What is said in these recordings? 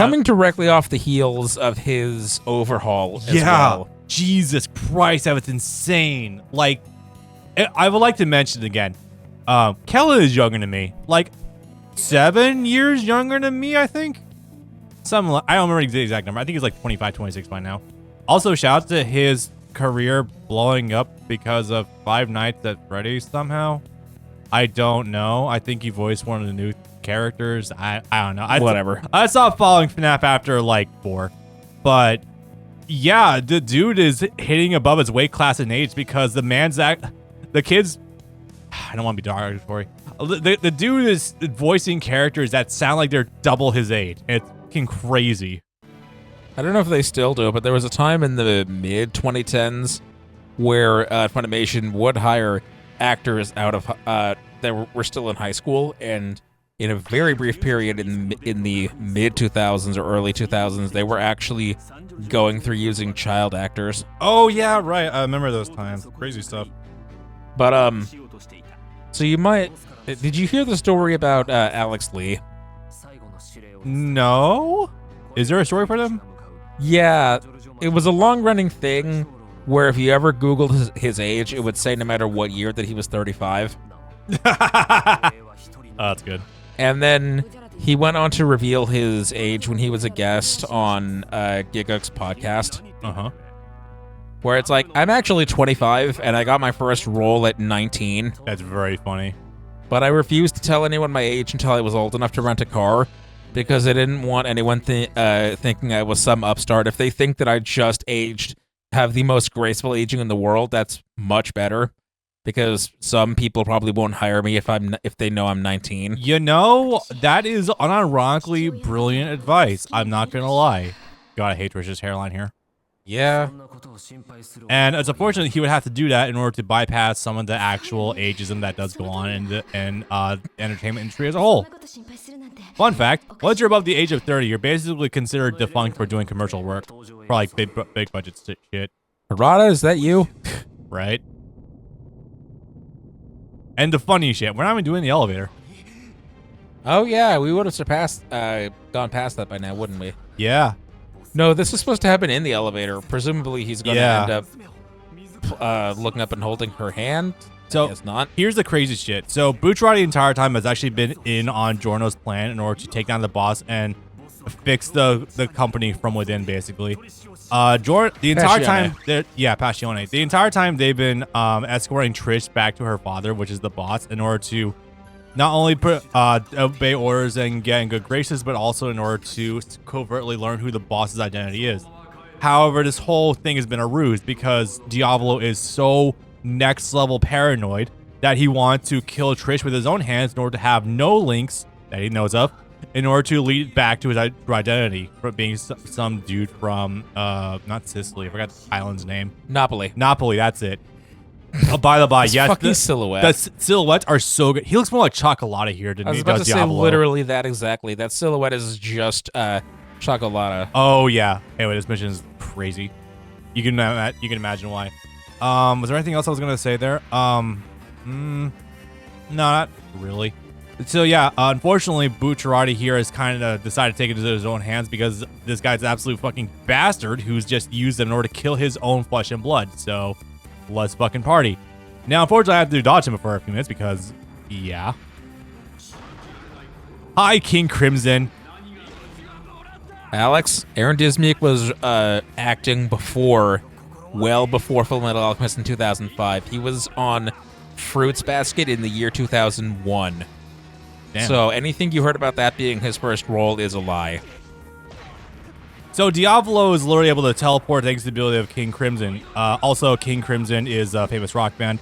coming directly off the heels of his overhaul as well. Jesus Christ, that was insane. Like, I would like to mention again, Kellen is younger than me. Like, 7 years younger than me, I think. I don't remember the exact number. I think he's like 25, 26 by now. Also, shout out to his career blowing up because of Five Nights at Freddy's somehow. I don't know. I think he voiced one of the new characters. I don't know. Whatever. I stopped following FNAF after like 4. But yeah, the dude is hitting above his weight class in age because the kids, I don't want to be derogatory. The dude is voicing characters that sound like they're double his age. It's fucking crazy. I don't know if they still do, but there was a time in the mid-2010s where Funimation would hire actors out of that were still in high school, and in a very brief period in the mid-2000s or early 2000s, they were actually going through using child actors. Oh, yeah, right. I remember those times. Crazy stuff. But, so you might... Did you hear the story about Alex Lee? No? Is there a story for them? Yeah, it was a long-running thing where if you ever Googled his age, it would say no matter what year that he was 35. Oh, that's good. And then he went on to reveal his age when he was a guest on Giguk's podcast. Uh-huh. Where it's like, I'm actually 25, and I got my first role at 19. That's very funny. But I refused to tell anyone my age until I was old enough to rent a car, because I didn't want anyone thinking I was some upstart. If they think that I just aged, have the most graceful aging in the world, that's much better, because some people probably won't hire me if they know I'm 19. You know, that is unironically brilliant advice. I'm not gonna lie. God, I hate Rich's hairline here. Yeah. And it's unfortunate he would have to do that in order to bypass some of the actual ageism that does go on in the entertainment industry as a whole. Fun fact, once you're above the age of 30, you're basically considered defunct for doing commercial work. For like big budget shit. Harada, is that you? Right? And the funny shit, we're not even doing the elevator. Oh yeah, we would have gone past that by now, wouldn't we? Yeah. No, this is supposed to happen in the elevator. Presumably he's going to end up looking up and holding her hand. So, it's not. Here's the crazy shit. So, Bucciarati the entire time has actually been in on Giorno's plan in order to take down the boss and fix the company from within, basically. The entire time... Passione. The entire time they've been escorting Trish back to her father, which is the boss, in order to not only obey orders and get in good graces, but also in order to covertly learn who the boss's identity is. However, this whole thing has been a ruse because Diavolo is so next level paranoid that he wants to kill Trish with his own hands in order to have no links that he knows of, in order to lead back to his identity for being some dude from not Sicily. I forgot the island's name. Napoli. Napoli. That's it. Oh, by the by, yes, fucking silhouette. The silhouettes are so good. He looks more like Chocolata here than he does Diavolo. I was about to say literally that exactly. That silhouette is just Chocolata. Oh yeah. Anyway, this mission is crazy. You can imagine why. Was there anything else I was gonna say there? No, not really. So yeah, unfortunately, Bucciarati here has kind of decided to take it into his own hands because this guy's an absolute fucking bastard who's just used them in order to kill his own flesh and blood. So let's fucking party. Now, unfortunately, I have to dodge him for a few minutes because, yeah. Hi, King Crimson. Alex, Aaron Dismuke was acting well before Fullmetal Alchemist in 2005. He was on Fruits Basket in the year 2001. Damn. So anything you heard about that being his first role is a lie. So Diavolo is literally able to teleport thanks to the ability of King Crimson. Also, King Crimson is a famous rock band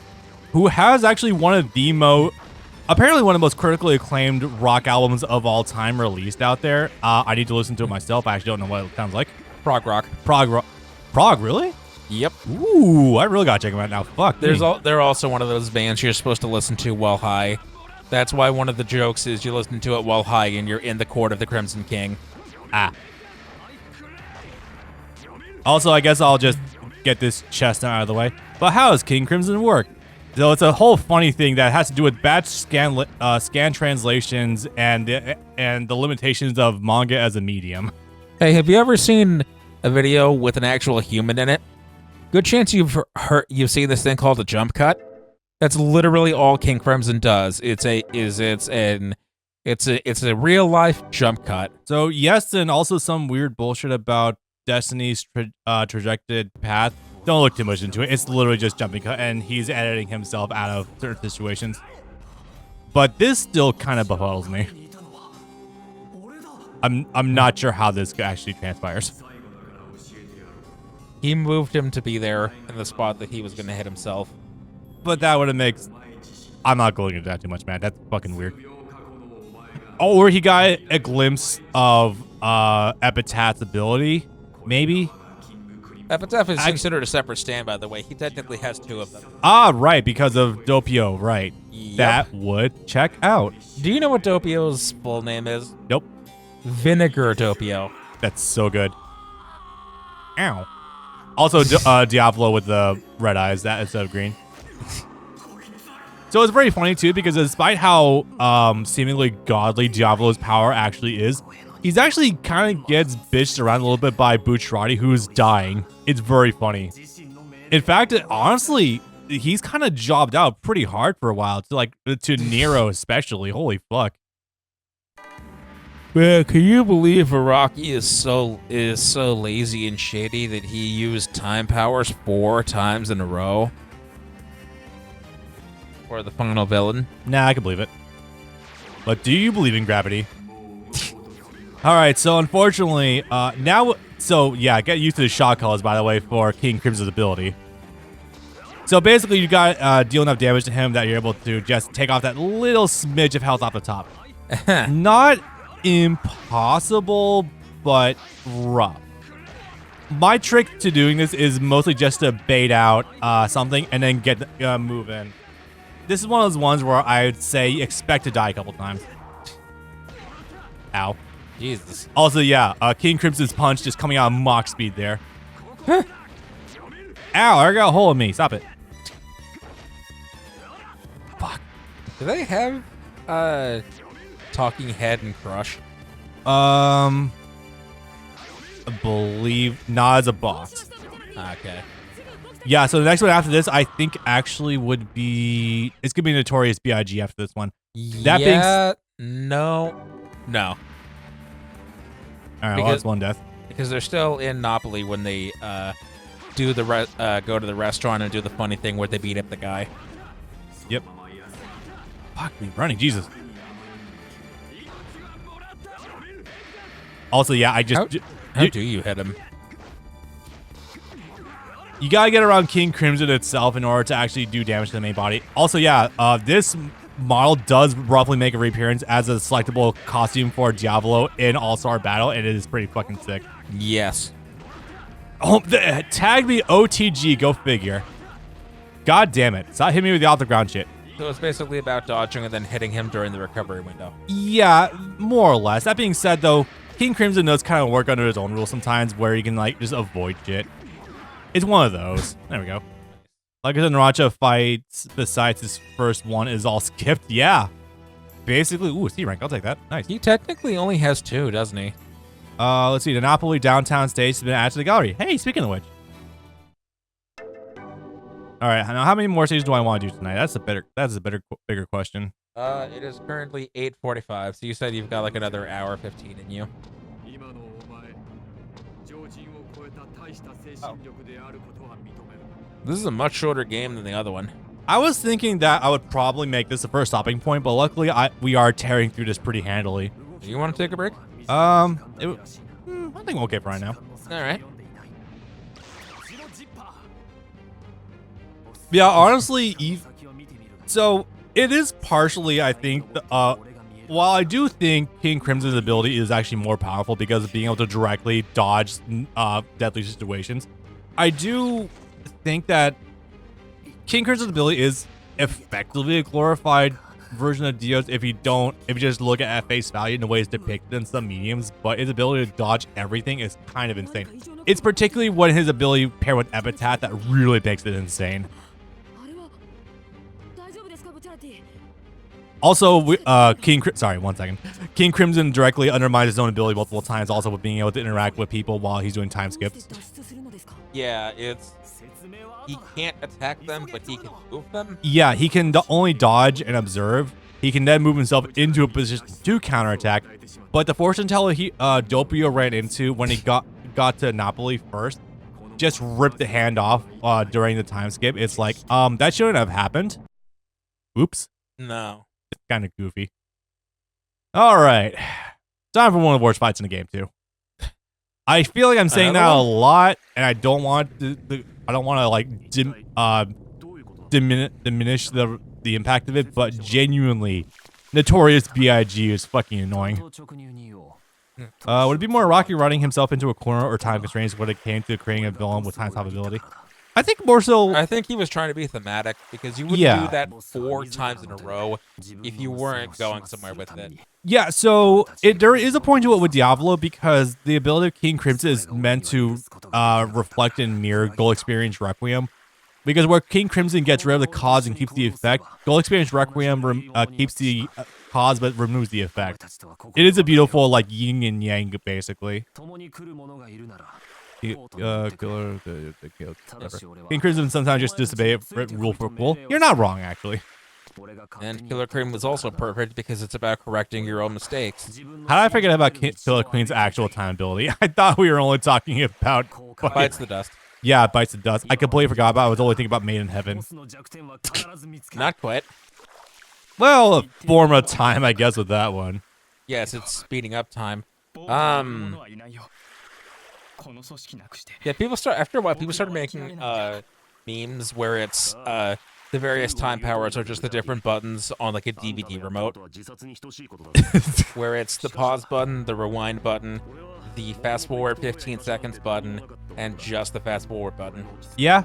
who has actually apparently one of the most critically acclaimed rock albums of all time released out there. I need to listen to it myself. I actually don't know what it sounds like. Prog rock. Prog, really? Yep. Ooh, I really gotta check them out now. Fuck. They're also one of those bands you're supposed to listen to while high. That's why one of the jokes is you listen to it while high and you're in the court of the Crimson King. Also, I guess I'll just get this chest out of the way. But how does King Crimson work? So it's a whole funny thing that has to do with batch scan translations and the limitations of manga as a medium. Hey, have you ever seen a video with an actual human in it? Good chance you've seen this thing called a jump cut. That's literally all King Crimson does. It's a real life jump cut. So yes, and also some weird bullshit about Destiny's trajected path. Don't look too much into it. It's literally just jumping cut, and he's editing himself out of certain situations. But this still kind of befuddles me. I'm not sure how this actually transpires. He moved him to be there in the spot that he was going to hit himself. But that would have makes. I'm not going into that too much, man. That's fucking weird. Oh, or he got a glimpse of Epitaph's ability, maybe. Epitaph is considered a separate stand, by the way. He technically has 2 of them. Ah, right, because of Doppio, right. Yep. That would check out. Do you know what Doppio's full name is? Nope. Vinegar Doppio. That's so good. Ow. Also, Diablo with the red eyes, that instead of green. So it's very funny, too, because despite how seemingly godly Diablo's power actually is, he's actually kind of gets bitched around a little bit by Bucciarati, who's dying. It's very funny. In fact, honestly, he's kind of jobbed out pretty hard for a while, to Nero especially. Holy fuck. Man, can you believe Araki is so lazy and shady that he used time powers 4 times in a row? For the final villain? Nah, I can believe it. But do you believe in gravity? Alright, so unfortunately, yeah, get used to the shot colors, by the way, for King Crimson's ability. So basically, you got deal enough damage to him that you're able to just take off that little smidge of health off the top. Not impossible, but rough. My trick to doing this is mostly just to bait out something and then get move in. This is one of those ones where I would say expect to die a couple times. Ow. Jesus. Also, yeah, King Crimson's punch just coming out of Mach speed there. Ow, I got a hole in me. Stop it. Fuck. Do they have Talking Head and Crush? I believe not as a boss. Okay. Yeah, so the next one after this, I think actually would be... It's going to be Notorious BIG after this one. No. All right, well, that's one death. Because they're still in Napoli when they go to the restaurant and do the funny thing where they beat up the guy. Yep. Fuck me, running, Jesus. Also, yeah, I just... How do you hit him? You gotta get around King Crimson itself in order to actually do damage to the main body. Also, yeah, this model does roughly make a reappearance as a selectable costume for Diablo in All-Star Battle, and it is pretty fucking sick. Yes. Oh, tag me OTG, go figure. God damn it. Stop hitting me with the off-the-ground shit. So it's basically about dodging and then hitting him during the recovery window. Yeah, more or less. That being said, though, King Crimson does kind of work under his own rules sometimes where he can, like, just avoid shit. It's one of those. There we go. Like I said, Naracha fights besides his first one is all skipped. Yeah. Basically, ooh, C rank. I'll take that. Nice. He technically only has 2, doesn't he? Let's see. The Napoli downtown stage has been added to the gallery. Hey, speaking of which. All right. Now, how many more stages do I want to do tonight? That's a bigger question. It is currently 8:45. So you said you've got like another hour 15 in you. Oh. This is a much shorter game than the other one. I was thinking that I would probably make this the first stopping point, but luckily we are tearing through this pretty handily. Do you want to take a break? I think we're okay for right now. All right. Yeah, honestly, so it is partially, I think, while I do think King Crimson's ability is actually more powerful because of being able to directly dodge deadly situations, I do think that King Crimson's ability is effectively a glorified version of Dio's if you just look at face value in the way it's depicted in some mediums, but his ability to dodge everything is kind of insane. It's particularly when his ability paired with Epitaph that really makes it insane. Also, sorry, 1 second. King Crimson directly undermines his own ability multiple times, also with being able to interact with people while he's doing time skips. Yeah, he can't attack them, but he can move them. Yeah, he can only dodge and observe. He can then move himself into a position to counterattack. But the fortune teller Doppio ran into when he got to Napoli first, just ripped the hand off during the time skip. It's like, that shouldn't have happened. Oops. No. It's kind of goofy. All right. Time for one of the worst fights in the game, too. I feel like I'm saying that a lot, and I don't want I don't want to like diminish the impact of it, but genuinely, Notorious BIG is fucking annoying. Would it be more Rocky running himself into a corner or time constraints when it came to creating a villain with time stopability? I think more so. I think he was trying to be thematic because you wouldn't do that 4 times in a row if you weren't going somewhere with it. Yeah, so there is a point to it with Diavolo because the ability of King Crimson is meant to reflect and mirror Goal Experience Requiem. Because where King Crimson gets rid of the cause and keeps the effect, Goal Experience Requiem keeps the cause but removes the effect. It is a beautiful like yin and yang, basically. King Crimson sometimes just disobey it rule for cool. You're not wrong, actually. And Killer Queen was also perfect because it's about correcting your own mistakes. How did I forget about Killer Queen's actual time ability? I thought we were only talking about Bites the dust. Yeah, Bites the dust. I completely forgot about it. I was only thinking about Made in Heaven. Not quite. Well, a form of time, I guess, with that one. Yes, it's speeding up time. Yeah, after a while, people started making memes where it's the various time powers are just the different buttons on like a DVD remote. Where it's the pause button, the rewind button, the fast forward 15 seconds button, and just the fast forward button. Yeah.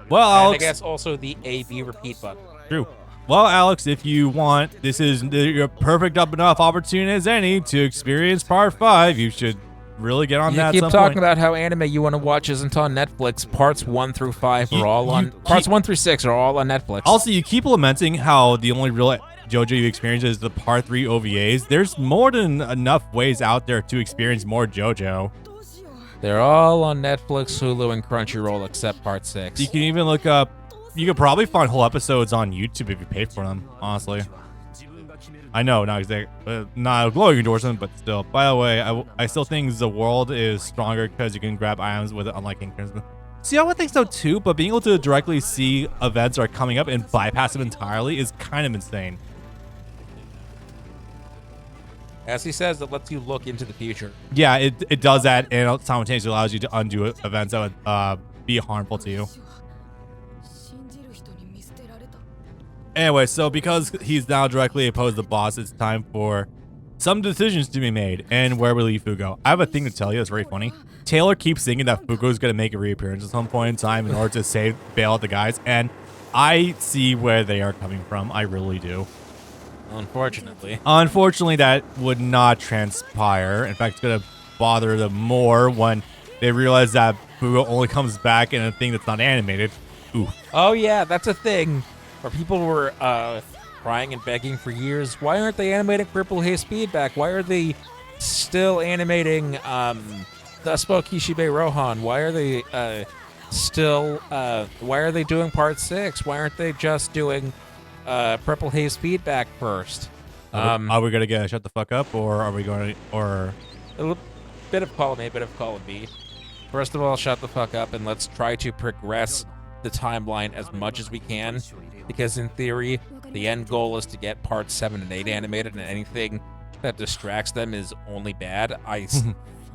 Well, Alex, and I guess also the A-B repeat button. True. Well, Alex, if you want, this is your perfect enough opportunity as any to experience Part 5. You should really get on that. You keep talking about how anime you want to watch isn't on Netflix. Parts 1 through 5 are all on. Parts 1 through 6 are all on Netflix. Also, you keep lamenting how the only real JoJo you experience is the Part 3 OVAs. There's more than enough ways out there to experience more JoJo. They're all on Netflix, Hulu, and Crunchyroll except Part 6. You can even look up. You could probably find whole episodes on YouTube if you paid for them. Honestly. I know, not exactly, not a glowing endorsement, but still. By the way, I still think the world is stronger because you can grab items with it, unlike King Crimson. See, I would think so too, but being able to directly see events that are coming up and bypass them entirely is kind of insane. As he says, it lets you look into the future. Yeah, it does that, and it simultaneously allows you to undo events that would be harmful to you. Anyway, so because he's now directly opposed to the boss, it's time for some decisions to be made, and where will Fugo? I have a thing to tell you that's very funny. Taylor keeps thinking that Fugo's going to make a reappearance at some point in time in order to bail out the guys, and I see where they are coming from. I really do. Unfortunately. Unfortunately, that would not transpire. In fact, it's going to bother them more when they realize that Fugo only comes back in a thing that's not animated. Ooh. Oh yeah, that's a thing. Where people were crying and begging for years. Why aren't they animating Purple Haze Speed back? Why are they still animating the Spoke Kishibe Rohan? Why are they why are they doing Part 6? Why aren't they just doing Purple Haze Speed back first? Are we going to get shut the fuck up, or are we going to, or... A bit of column A, bit of column B. First of all, shut the fuck up and let's try to progress the timeline as much as we can. Because in theory, the end goal is to get parts 7 and 8 animated, and anything that distracts them is only bad. I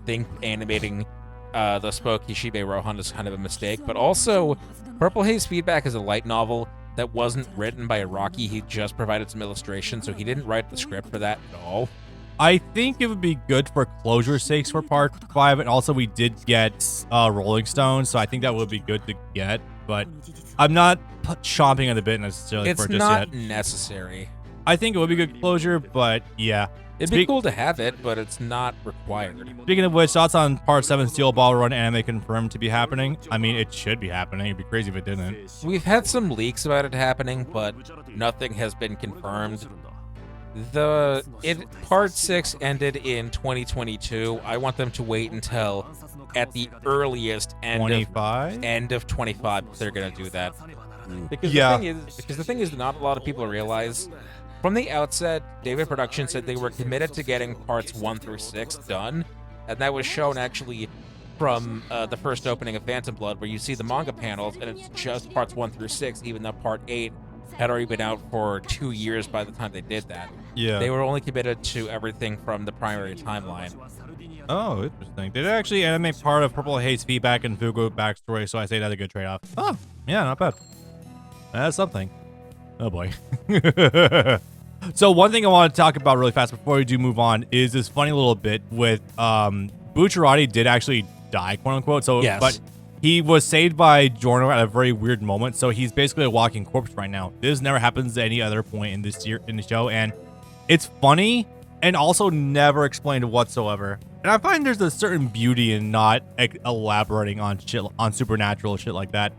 think animating the Spoke Kishibe Rohan is kind of a mistake. But also, Purple Haze Feedback is a light novel that wasn't written by Araki. He just provided some illustrations, so he didn't write the script for that at all. I think it would be good for closure's sakes for Part 5, and also we did get Rolling Stones, so I think that would be good to get, but I'm not chomping at the bit necessarily for it just yet. It's not necessary. I think it would be good closure, but yeah. It'd be cool to have it, but it's not required. Speaking of which, thoughts on Part 7 Steel Ball Run anime confirmed to be happening? I mean, it should be happening. It'd be crazy if it didn't. We've had some leaks about it happening, but nothing has been confirmed. Part 6 ended in 2022. I want them to wait until at the earliest end 25? End of 25 if they're gonna do that. Because the thing is, not a lot of people realize. From the outset, David Productions said they were committed to getting parts 1 through 6 done, and that was shown actually from the first opening of Phantom Blood, where you see the manga panels, and it's just parts 1 through 6, even though part 8 had already been out for 2 years by the time they did that. Yeah. They were only committed to everything from the primary timeline. Oh, interesting. Did it actually animate part of Purple Haze feedback and Fugo backstory, so I say that's a good trade-off. Oh, yeah, not bad. That's something. Oh, boy. So one thing I want to talk about really fast before we do move on is this funny little bit with Bucciarati did actually die, quote unquote. So, yes. But he was saved by Giorno at a very weird moment. So he's basically a walking corpse right now. This never happens at any other point in the show, and it's funny and also never explained whatsoever. And I find there's a certain beauty in not elaborating on shit, on supernatural shit like that.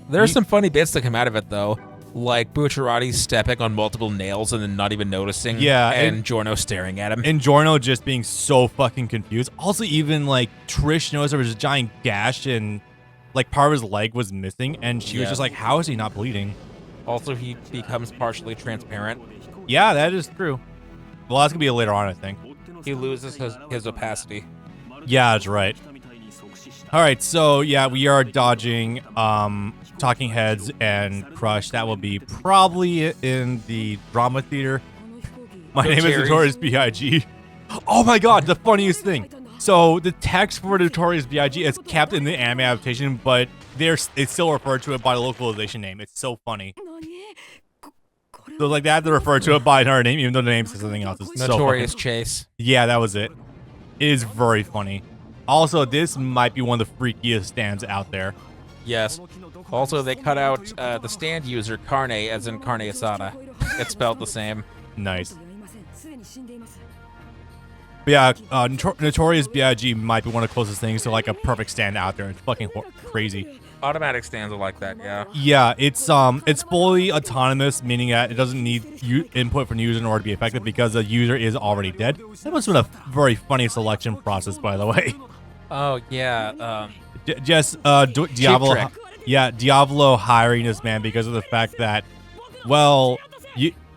There's some funny bits that come out of it though. Like Bucciarati stepping on multiple nails and then not even noticing. Yeah, and Giorno staring at him. And Giorno just being so fucking confused. Also, even like Trish noticed there was a giant gash and like part of his leg was missing, and she was just like, "How is he not bleeding?" Also, he becomes partially transparent. Yeah, that is true. Well, that's gonna be later on, I think. He loses his opacity. Yeah, that's right. All right, so yeah, we are dodging Talking Heads and Crush. That will be probably in the drama theater. My name is Notorious BIG. Oh my god, the funniest thing. So the text for Notorious BIG is kept in the anime adaptation, but it's still referred to it by the localization name. It's so funny. So like they have to refer to it by another name, even though the name says something else. It's Notorious so Chase. Yeah, that was it. It is very funny. Also, this might be one of the freakiest stands out there. Yes. Also, they cut out the stand user Carne, as in Carne Asada. It's spelled the same. Nice. But yeah, Notorious B.I.G. might be one of the closest things to like a perfect stand out there. It's fucking crazy. Automatic stands are like that, yeah. Yeah, it's fully autonomous, meaning that it doesn't need input from the user in order to be effective because the user is already dead. That must have been a very funny selection process, by the way. Oh yeah. Diablo. Yeah, Diablo hiring this man because of the fact that, well,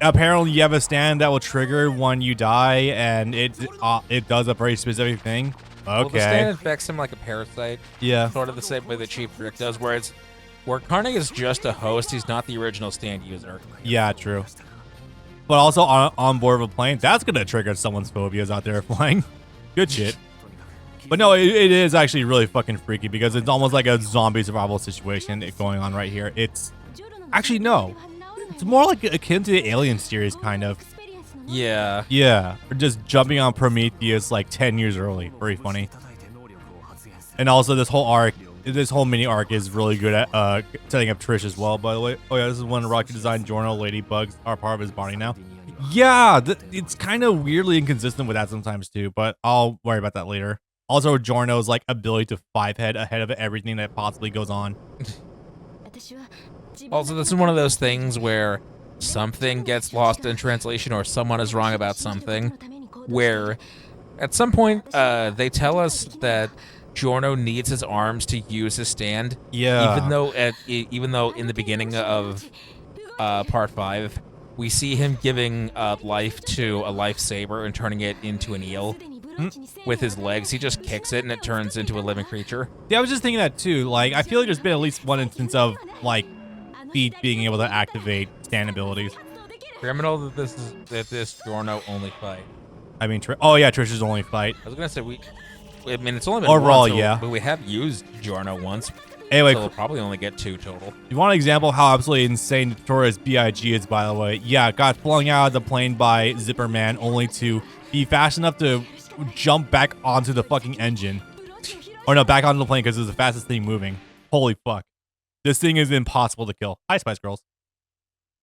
apparently you have a stand that will trigger when you die, and it does a very specific thing. Okay. Well, the stand infects him like a parasite. Yeah. Sort of the same way that Cheap Trick does, where Carne is just a host, he's not the original stand user. Yeah, true. But also on board of a plane, that's gonna trigger someone's phobias out there flying. Good shit. But no, it is actually really fucking freaky because it's almost like a zombie survival situation going on right here. It's actually, no. It's more like akin to the Alien series, kind of. Yeah. Yeah. Or just jumping on Prometheus like 10 years early. Very funny. And also this whole mini arc is really good at setting up Trish as well, by the way. Oh yeah, this is when Rocky designed Giorno ladybugs are part of his body now. Yeah, it's kind of weirdly inconsistent with that sometimes too, but I'll worry about that later. Also, Giorno's like ability to 5-head ahead of everything that possibly goes on. Also, this is one of those things where something gets lost in translation or someone is wrong about something, where at some point they tell us that Giorno needs his arms to use his stand. Yeah. Even though in the beginning of part 5, we see him giving life to a lifesaver and turning it into an eel. With his legs, he just kicks it and it turns into a living creature. Yeah, I was just thinking that too. Like, I feel like there's been at least one instance of like feet being able to activate stand abilities. Criminal that this Giorno only fight. I mean, oh yeah, Trish's only fight. I was gonna say it's only been overall, once, yeah. But we have used Giorno once. Anyway, so we'll probably only get 2 total. You want an example of how absolutely insane Notorious B.I.G. is, by the way? Yeah, got flung out of the plane by Zipper Man only to be fast enough to jump back onto the fucking engine. Or no, back onto the plane because it's the fastest thing moving. Holy fuck. This thing is impossible to kill. Hi, Spice Girls.